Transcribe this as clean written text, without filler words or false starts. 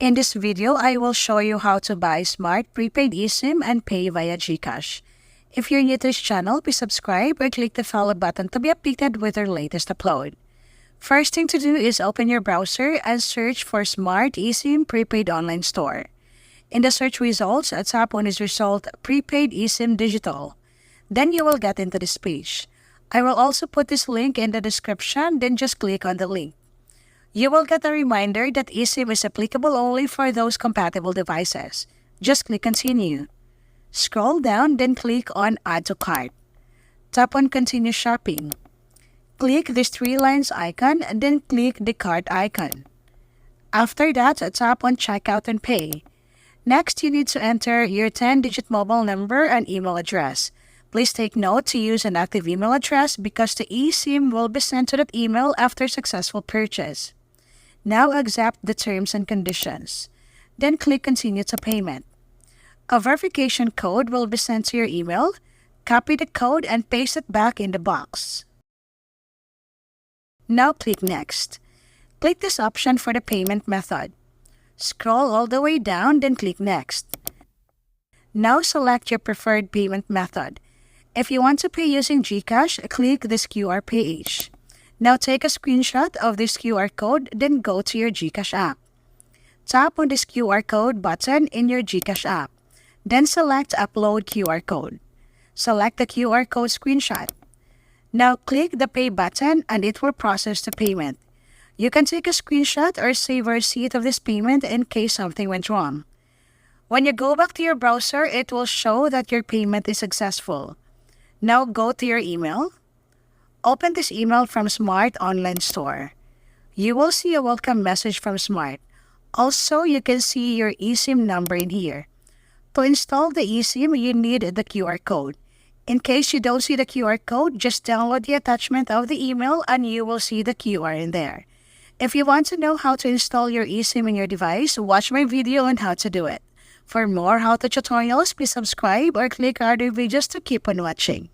In this video, I will show you how to buy Smart Prepaid eSIM and pay via Gcash. If you're new to this channel, please subscribe or click the follow button to be updated with our latest upload. First thing to do is open your browser and search for Smart eSIM Prepaid Online Store. In the search results, tap on this result Prepaid eSIM Digital. Then you will get into this page. I will also put this link in the description, then just click on the link. You will get a reminder that eSIM is applicable only for those compatible devices. Just click Continue. Scroll down, then click on Add to Cart. Tap on Continue Shopping. Click this three lines icon and then click the cart icon. After that, tap on Checkout and Pay. Next, you need to enter your 10-digit mobile number and email address. Please take note to use an active email address because the eSIM will be sent to that email after successful purchase. Now accept the terms and conditions. Then click Continue to Payment. A verification code will be sent to your email. Copy the code and paste it back in the box. Now click Next. Click this option for the payment method. Scroll all the way down, then click Next. Now select your preferred payment method. If you want to pay using Gcash, click this QR page. Now take a screenshot of this QR code, then go to your Gcash app. Tap on this QR code button in your Gcash app. Then select Upload QR code. Select the QR code screenshot. Now click the Pay button and it will process the payment. You can take a screenshot or save a receipt of this payment in case something went wrong. When you go back to your browser, it will show that your payment is successful. Now go to your email. Open this email from Smart Online Store. You will see a welcome message from Smart. Also, you can see your eSIM number in here. To install the eSIM, you need the QR code. In case you don't see the QR code, just download the attachment of the email and you will see the QR in there. If you want to know how to install your eSIM in your device, watch my video on how to do it. For more how-to tutorials, please subscribe or click other videos to keep on watching.